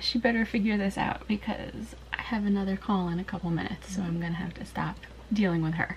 she better figure this out because I have another call in a couple minutes, so I'm gonna have to stop dealing with her.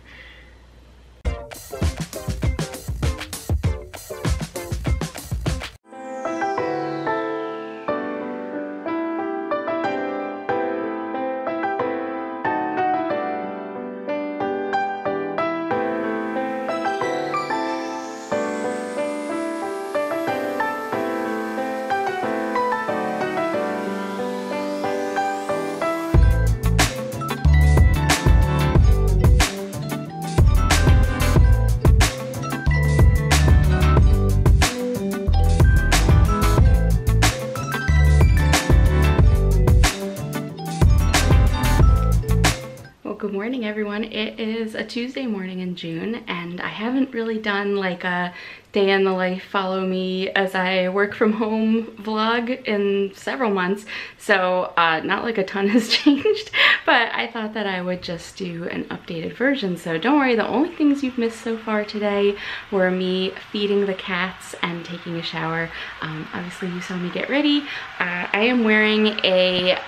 Good morning everyone. It is a Tuesday morning in June and I haven't really done like a day in the life follow me as I work from home vlog in several months, so not like a ton has changed, but I thought that I would just do an updated version. So don't worry, the only things you've missed so far today were me feeding the cats and taking a shower. Obviously you saw me get ready. I am wearing a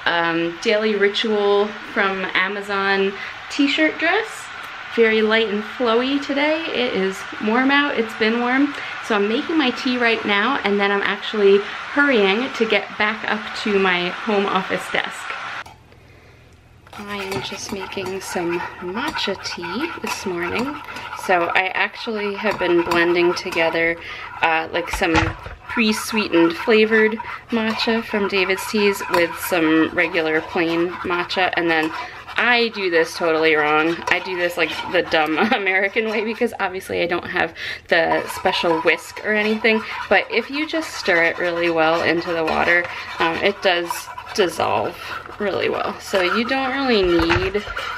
Daily Ritual from Amazon t-shirt dress. Very light and flowy today. It is warm out, it's been warm. So I'm making my tea right now and then I'm actually hurrying to get back up to my home office desk. I am just making some matcha tea this morning. So I actually have been blending together like some pre-sweetened flavored matcha from David's Teas with some regular plain matcha, and then I do this totally wrong. I do this like the dumb American way because obviously I don't have the special whisk or anything, but if you just stir it really well into the water, it does dissolve really well. So you don't really need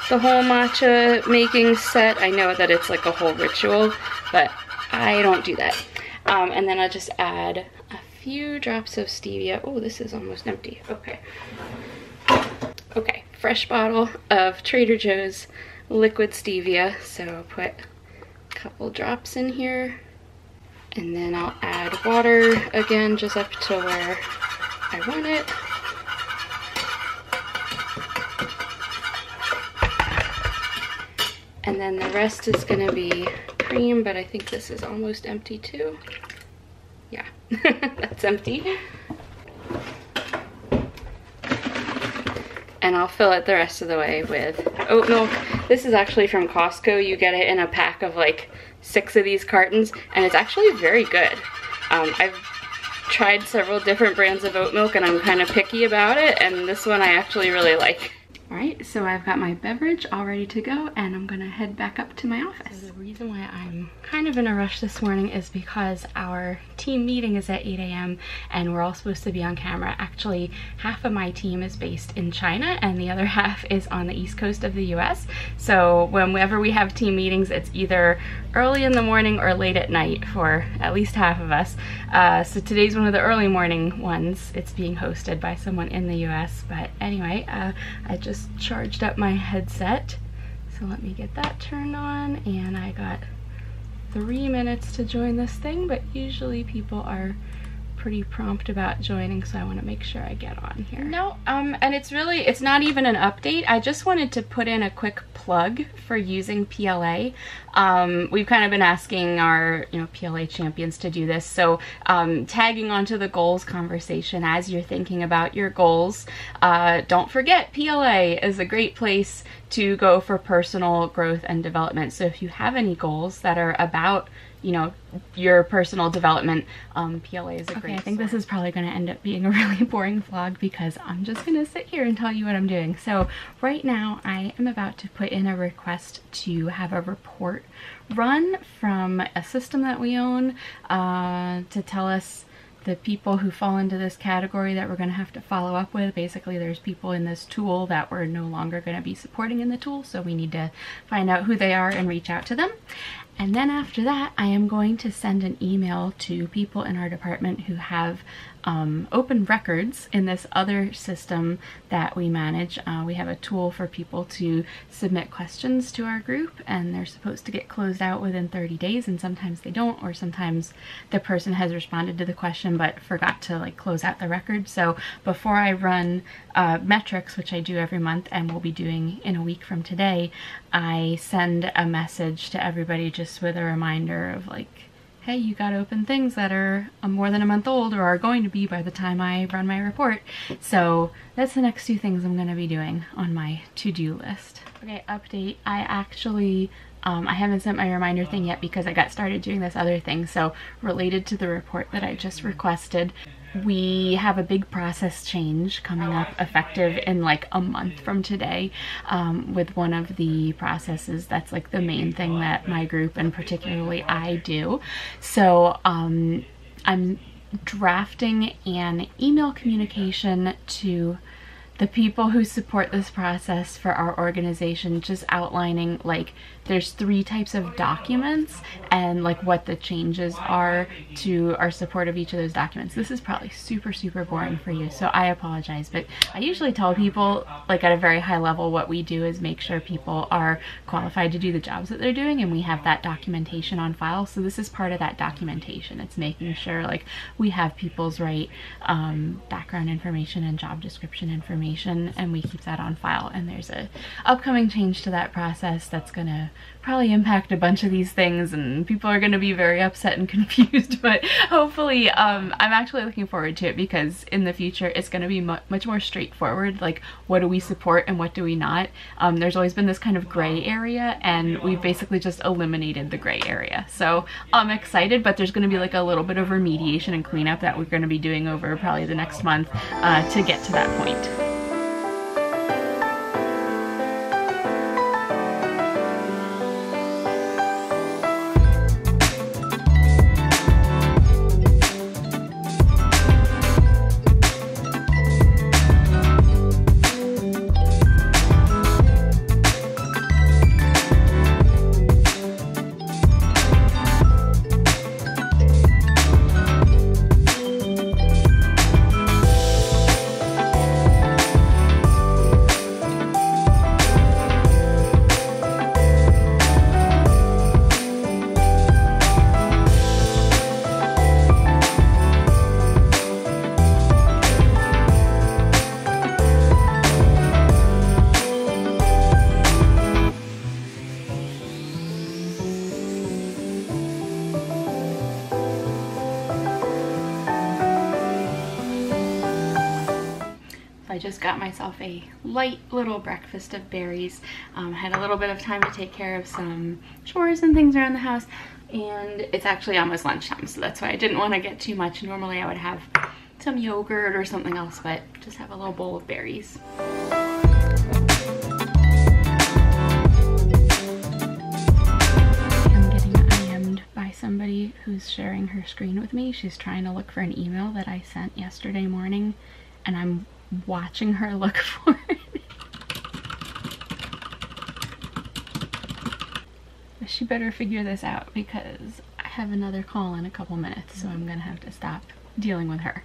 the whole matcha making set. I know that it's like a whole ritual, but I don't do that. And then I'll just add a few drops of stevia. Oh, this is almost empty. Okay. Okay, fresh bottle of Trader Joe's liquid stevia. So I'll put a couple drops in here. And then I'll add water again, just up to where I want it. And then the rest is gonna be cream, but I think this is almost empty too. Yeah, that's empty. And I'll fill it the rest of the way with oat milk. This is actually from Costco. You get it in a pack of like 6 of these cartons, and it's actually very good. I've tried several different brands of oat milk and I'm kind of picky about it, and this one I actually really like. Alright, so I've got my beverage all ready to go and I'm gonna head back up to my office. So the reason why I'm kind of in a rush this morning is because our team meeting is at 8 a.m. and we're all supposed to be on camera. Actually, half of my team is based in China and the other half is on the east coast of the US. So whenever we have team meetings, it's either early in the morning or late at night for at least half of us. So today's one of the early morning ones. It's being hosted by someone in the US. But anyway, I just charged up my headset. So let me get that turned on, and I got 3 minutes to join this thing, but usually people are pretty prompt about joining, so I want to make sure I get on here. No, and it's not even an update. I just wanted to put in a quick plug for using PLA. We've kind of been asking our PLA champions to do this, so tagging onto the goals conversation as you're thinking about your goals, don't forget PLA is a great place to go for personal growth and development. So if you have any goals that are about your personal development, PLA is a great. I think this is probably going to end up being a really boring vlog because I'm just going to sit here and tell you what I'm doing. So right now I am about to put in a request to have a report run from a system that we own to tell us the people who fall into this category that we're going to have to follow up with. Basically, there's people in this tool that we're no longer going to be supporting in the tool, so we need to find out who they are and reach out to them. And then after that, I am going to send an email to people in our department who have open records in this other system that we manage. We have a tool for people to submit questions to our group, and they're supposed to get closed out within 30 days, and sometimes they don't, or sometimes the person has responded to the question but forgot to like close out the record. So before I run metrics, which I do every month and will be doing in a week from today, I send a message to everybody just with a reminder of like, hey, you got open things that are more than a month old or are going to be by the time I run my report. So that's the next 2 things I'm going to be doing on my to-do list. Okay, update. I actually, I haven't sent my reminder thing yet because I got started doing this other thing. So related to the report that I just requested, we have a big process change coming up effective in like a month from today with one of the processes that's like the main thing that my group and particularly I do. So I'm drafting an email communication to the people who support this process for our organization, just outlining like there's 3 types of documents and like what the changes are to our support of each of those documents. This is probably super boring for you, so I apologize, but I usually tell people like at a very high level what we do is make sure people are qualified to do the jobs that they're doing, and we have that documentation on file. So this is part of that documentation. It's making sure like we have people's right background information and job description information, and we keep that on file. And there's a upcoming change to that process that's gonna probably impact a bunch of these things, and people are gonna be very upset and confused, but hopefully I'm actually looking forward to it, because in the future it's gonna be much more straightforward, like what do we support and what do we not. There's always been this kind of gray area, and we've basically just eliminated the gray area. So I'm excited, but there's gonna be like a little bit of remediation and cleanup that we're gonna be doing over probably the next month to get to that point. I just got myself a light little breakfast of berries. Had a little bit of time to take care of some chores and things around the house, and it's actually almost lunchtime, so that's why I didn't want to get too much. Normally I would have some yogurt or something else, but just have a little bowl of berries. I'm getting IM'd by somebody who's sharing her screen with me. She's trying to look for an email that I sent yesterday morning, and I'm watching her look for it. She better figure this out, because I have another call in a couple minutes, so I'm gonna have to stop dealing with her.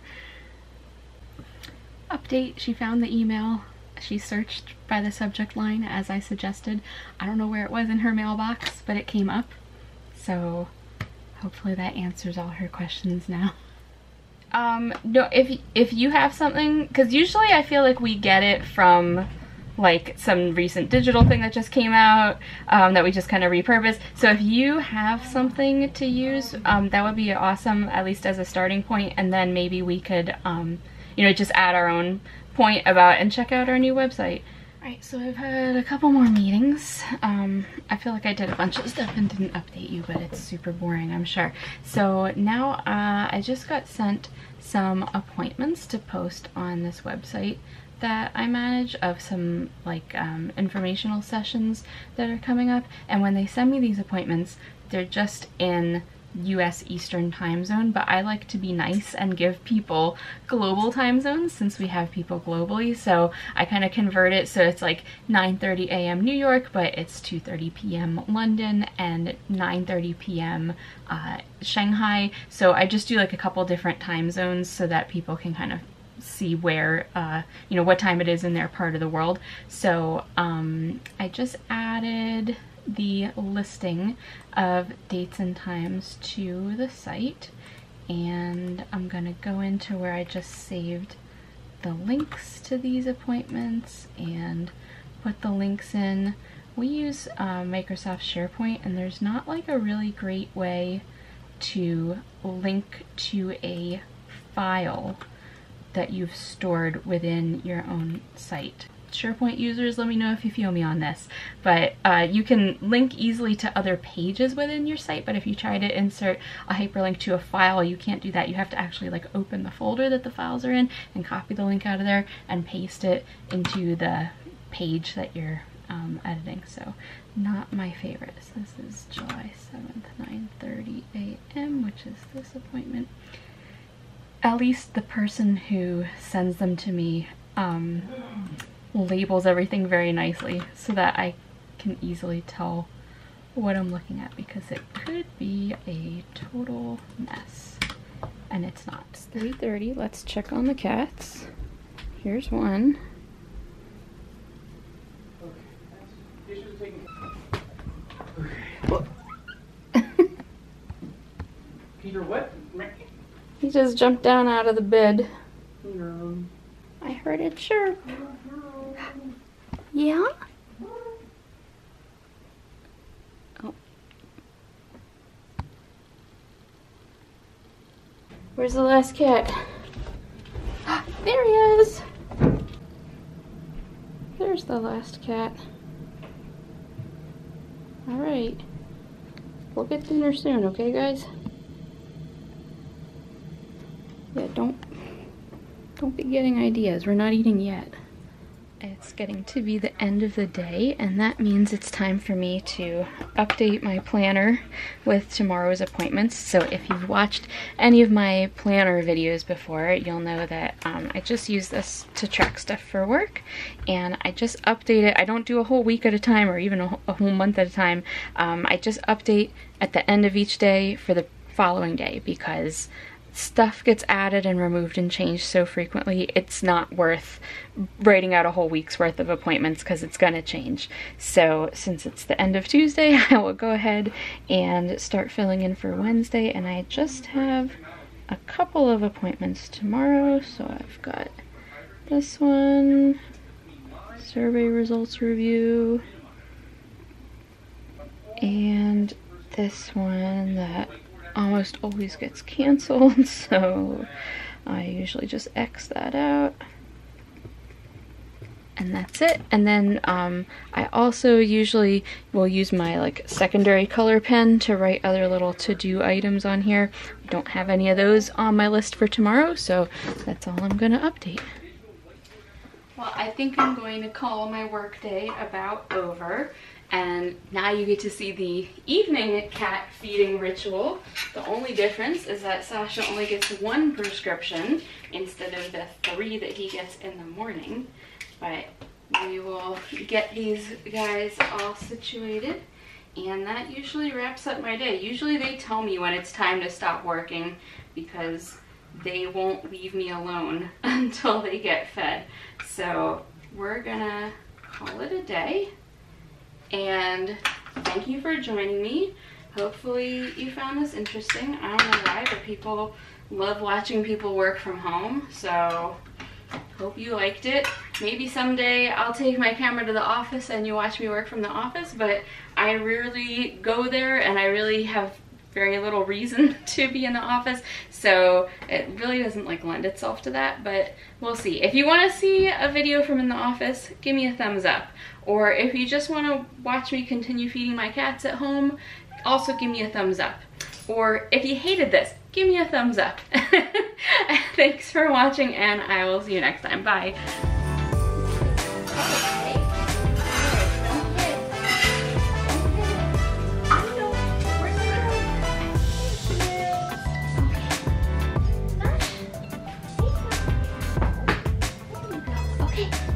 Update, she found the email. She searched by the subject line as I suggested. I don't know where it was in her mailbox, but it came up. So hopefully that answers all her questions now. No, if you have something, because usually I feel like we get it from like some recent digital thing that just came out that we just kind of repurpose. So if you have something to use, that would be awesome, at least as a starting point, and then maybe we could you know, just add our own point about and check out our new website. Alright, so I've had a couple more meetings. I feel like I did a bunch of stuff and didn't update you, but it's super boring, I'm sure. So now I just got sent some appointments to post on this website that I manage of some like informational sessions that are coming up. And when they send me these appointments, they're just in US Eastern time zone, but I like to be nice and give people global time zones since we have people globally. So I kind of convert it so it's like 9:30 a.m. New York, but it's 2:30 p.m. London and 9:30 p.m. Shanghai. So I just do like a couple different time zones so that people can kind of see where, you know, what time it is in their part of the world. So I just added the listing of dates and times to the site, and I'm gonna go into where I just saved the links to these appointments and put the links in. We use Microsoft SharePoint, and there's not like a really great way to link to a file that you've stored within your own site. SharePoint users, let me know if you feel me on this, but you can link easily to other pages within your site, but if you try to insert a hyperlink to a file, you can't do that. You have to actually like open the folder that the files are in and copy the link out of there and paste it into the page that you're editing. So not my favorite. So this is July 7th, 9:30 a.m., which is this appointment. At least the person who sends them to me labels everything very nicely so that I can easily tell what I'm looking at, because it could be a total mess, and it's not. It's 3:30. Let's check on the cats. Here's one. Peter, what? He just jumped down out of the bed. I heard it chirp. Yeah? Oh. Where's the last cat? There he is! There's the last cat. Alright. We'll get dinner soon, okay guys? Yeah, don't be getting ideas. We're not eating yet. It's getting to be the end of the day, and that means it's time for me to update my planner with tomorrow's appointments. So if you've watched any of my planner videos before, you'll know that I just use this to track stuff for work, and I just update it. I don't do a whole week at a time or even a whole month at a time. I just update at the end of each day for the following day, because stuff gets added and removed and changed so frequently, it's not worth writing out a whole week's worth of appointments because it's gonna change. So since it's the end of Tuesday, I will go ahead and start filling in for Wednesday, and I just have a couple of appointments tomorrow. So I've got this one, survey results review, and this one that almost always gets canceled, so I usually just X that out. And that's it. And then I also usually will use my like secondary color pen to write other little to-do items on here. I don't have any of those on my list for tomorrow, so that's all I'm gonna update. Well, I think I'm going to call my workday about over. And now you get to see the evening cat feeding ritual. The only difference is that Sasha only gets one prescription instead of the 3 that he gets in the morning. But we will get these guys all situated, and that usually wraps up my day. Usually they tell me when it's time to stop working because they won't leave me alone until they get fed. So we're gonna call it a day. And thank you for joining me. Hopefully you found this interesting. I don't know why, but people love watching people work from home, so hope you liked it. Maybe someday I'll take my camera to the office and you watch me work from the office, but I rarely go there and I really have very little reason to be in the office, so it really doesn't like lend itself to that, but we'll see. If you want to see a video from in the office, give me a thumbs up. Or if you just want to watch me continue feeding my cats at home, also give me a thumbs up. Or if you hated this, give me a thumbs up. Thanks for watching, and I will see you next time. Bye. Hey.